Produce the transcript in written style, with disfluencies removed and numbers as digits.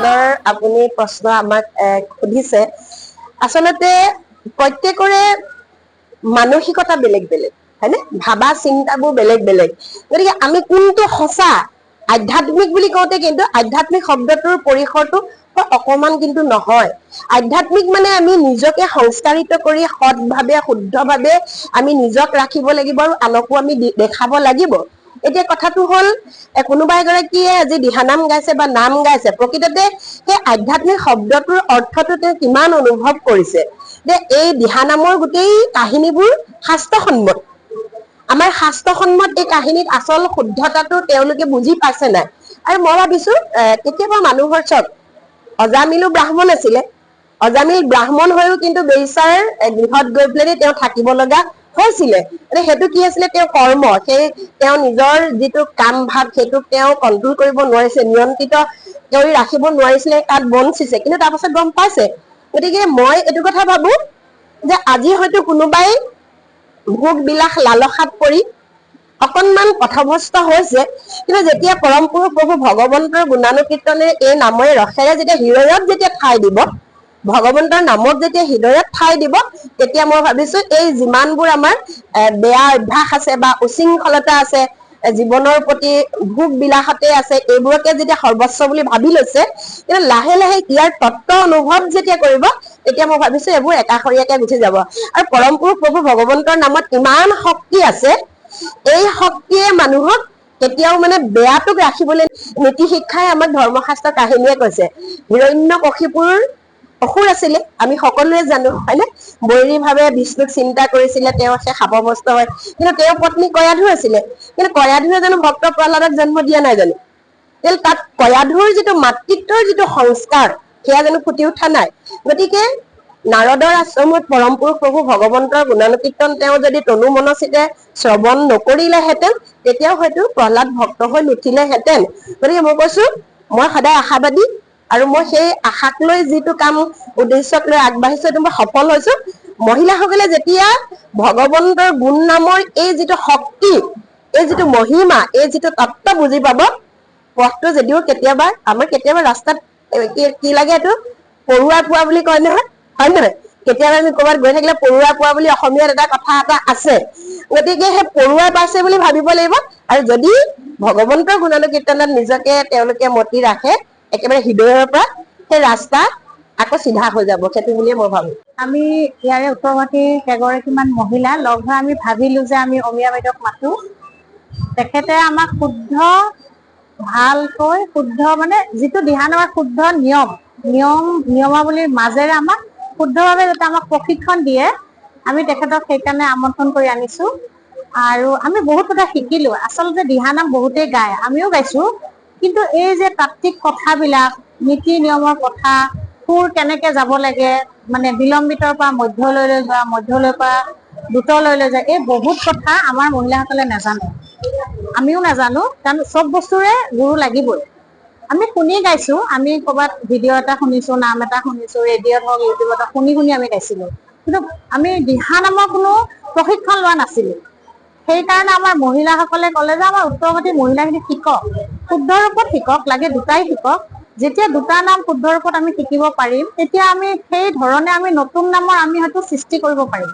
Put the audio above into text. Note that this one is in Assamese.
সুন্দৰ আপুনি প্ৰশ্ন আমাক সুধিছে। আচলতে প্ৰত্যেকৰে মানসিকতা বেলেগ বেলেগ হয়নে, ভাবা চিন্তাবোৰ বেলেগ বেলেগ। গতিকে আমি কোনটো সঁচা আধ্যাত্মিক বুলি কওঁতে কিন্তু আধ্যাত্মিক শব্দটোৰ পৰিসৰটো অকমান কিন্তু নহয়। আধ্যাত্মিক মানে আমি নিজকে সংস্কাৰিত কৰি সৎভাৱে শুদ্ধভাৱে আমি নিজক ৰাখিব লাগিব আৰু আনকো আমি দেখাব লাগিব। এতিয়া কথাটো হ'ল কোনোবা এগৰাকীয়ে আজি দিহানাম গাইছে বা নাম গাইছে, প্ৰকৃততে সেই আধ্যাত্মিক শব্দটোৰ অৰ্থটো তেওঁ কিমান অনুভৱ কৰিছে। যে এই দিহানামৰ গোটেই কাহিনীবোৰ শাস্ত্ৰসন্মত। আমাৰ শাস্ত্ৰসন্মত এই কাহিনীত আচল শুদ্ধতাটো তেওঁলোকে বুজি পাইছে নাই। আৰু মই ভাবিছো কেতিয়াবা মানুহৰ চব অজামিলো ব্ৰাহ্মণ আছিলে, অজামিল ব্ৰাহ্মণ হৈও কিন্তু বেইচাৰ গৃহত গৈ পেলাই তেওঁ থাকিব লগা হৈছিলে। সেইটো কি আছিলে, তেওঁৰ কৰ্ম, সেই তেওঁ নিজৰ যিটো কাম ভাৱ সেইটোক তেওঁ কন্ট্ৰল কৰিব নোৱাৰিছে, নিয়ন্ত্ৰিত কৰি ৰাখিব নোৱাৰিছিলে, তাত বঞ্চিছে, কিন্তু তাৰ পাছত গম পাইছে। গতিকে মই এইটো কথা ভাবো যে আজি হয়তো কোনোবাই ভোগ বিলাস লালসাত পৰি অকনমান পথভ্ৰষ্ট হৈছে, কিন্তু যেতিয়া পৰম পুৰুষ প্ৰভু ভগৱন্তৰ গুণানুকীৰ্তনে এই নামৰে ৰসেৰে যেতিয়া হৃদয়ত যেতিয়া ঠাই দিব, ভগৱন্তৰ নামত যেতিয়া হৃদয়ত ঠাই দিব, তেতিয়া মই ভাবিছো এই যিমানবোৰ আমাৰ বেয়া অভ্যাস আছে বা উশৃংখলতা আছে, জীৱনৰ প্ৰতি ভোগ বিলাসতে আছে, এইবোৰকে যেতিয়া সৰ্বস্ব বুলি ভাবি লৈছে, কিন্তু লাহে লাহে ইয়াৰ তত্ত্ব অনুভৱ যেতিয়া কৰিব, তেতিয়া মই ভাবিছো এইবোৰ একাষৰীয়াকে গুচি যাব। আৰু পৰম পুৰুষ প্ৰভু ভগৱন্তৰ নামত ইমান শক্তি আছে, এই শক্তিয়ে মানুহক কেতিয়াও মানে বেয়াটোক ৰাখিবলৈ, নীতি শিক্ষাই আমাক ধৰ্মশাস্ত্ৰ কাহিনীয়ে কৈছে। হিৰণ্যকশিপুৰ অসুৰ আছিলে, আমি সকলোৱে জানো হয়নে, বৈৰী ভাৱে বিষ্ণুক চিন্তা কৰিছিলে, তেওঁ সে শাপগ্ৰস্ত হয়। কিন্তু তেওঁৰ পত্নী কয়াধু আছিলে, কিন্তু কয়াধুৱে জানো ভক্ত প্ৰহ্লাদক জন্ম দিয়া নাই জানো? তাত কয়াধুৰ যিটো মাতৃত্বৰ যিটো সংস্কাৰ, সেয়া জানো ফুটি উঠা নাই? গতিকে নাৰদৰ আশ্ৰমত পৰম পুৰুষ প্ৰভু ভগৱন্তৰ গুণানুকীৰ্তন তেওঁ যদি তনু মনচিতে শ্ৰৱণ নকৰিলেহেঁতেন, তেতিয়াও হয়তো প্ৰহ্লাদ ভক্ত হৈ নুঠিলেহেঁতেন। গতিকে মই কৈছো, মই সদায় আশাবাদী, আৰু মই সেই আশাক লৈ যিটো কাম উদ্দেশ্যক লৈ আগবাঢ়িছো, সেইটো মই সফল হৈছো। মহিলাসকলে যেতিয়া ভগৱন্তৰ গুণ নামৰ এই যিটো শক্তি, এই যিটো মহিমা, এই যিটো তত্ত্ব বুজি পাব, পথটো যদিও কেতিয়াবা আমাৰ কেতিয়াবা ৰাস্তাত কি লাগে, এইটো পৰুৱা পোৱা বুলি কয় নহয়, হয় নহয়? কেতিয়াবা আমি ক'ৰবাত গৈ থাকিলে পৰুৱা পোৱা বুলি অসমীয়াত এটা কথা এটা আছে। গতিকে সেই পৰুৱা পাইছে বুলি ভাবিব লাগিব, আৰু যদি ভগৱন্তৰ গুণানুকীৰ্তনত নিজকে তেওঁলোকে মতি ৰাখে, একেবাৰে হৃদয়ৰ পৰা সেই ৰাস্তা আকৌ চিধা হৈ যাব, সেইটো বুলিয়ে মই ভাবো। আমি ইয়াৰে উত্তৰ গুৱাহাটীৰ কেইগৰাকীমান মহিলা লগ হৈ আমি ভাবিলো যে আমি অমিয়া বাইদেউক মাতো। তেখেতে আমাক শুদ্ধ, ভালকৈ শুদ্ধ মানে যিটো দিহানামৰ শুদ্ধ নিয়মাৱলীৰ মাজেৰে আমাক শুদ্ধভাৱে যাতে আমাক প্ৰশিক্ষণ দিয়ে, আমি তেখেতক সেইকাৰণে আমন্ত্ৰণ কৰি আনিছো। আৰু আমি বহুত কথা শিকিলো। আচলতে দিহানাম বহুতেই গায়, আমিও গাইছো, কিন্তু এই যে তাত্ত্বিক কথাবিলাক, নীতি নিয়মৰ কথা, সুৰ কেনেকে যাব লাগে, মানে বিলম্বিতৰ পৰা মধ্যলৈ যোৱা, মধ্যলৈ পৰা দ্ৰুতলৈ যায়, এই বহুত কথা আমাৰ মহিলাসকলে নাজানে, আমিও নাজানো। কাৰণ চব বস্তুৰে গুৰু লাগিবই। আমি শুনি গাইছো, আমি কৰবাত ভিডিঅ' এটা শুনিছো, নাম এটা শুনিছো, ৰেডিঅ'ত হওক ইউটিউবত শুনি আমি গাইছিলো, কিন্তু আমি দিহানামৰ কোনো প্ৰশিক্ষণ লোৱা নাছিলো। সেইকাৰণে আমাৰ মহিলাসকলে ক'লে যে আমাৰ উত্তৰ গুৱাহাটীৰ মহিলাখিনি শিকক, শুদ্ধ ৰূপত শিকক, লাগে দুটাই শিকক। যেতিয়া দুটা নাম শুদ্ধ ৰূপত আমি শিকিব পাৰিম, তেতিয়া আমি সেই ধৰণে আমি নতুন নামৰ আমি হয়তো সৃষ্টি কৰিব পাৰিম।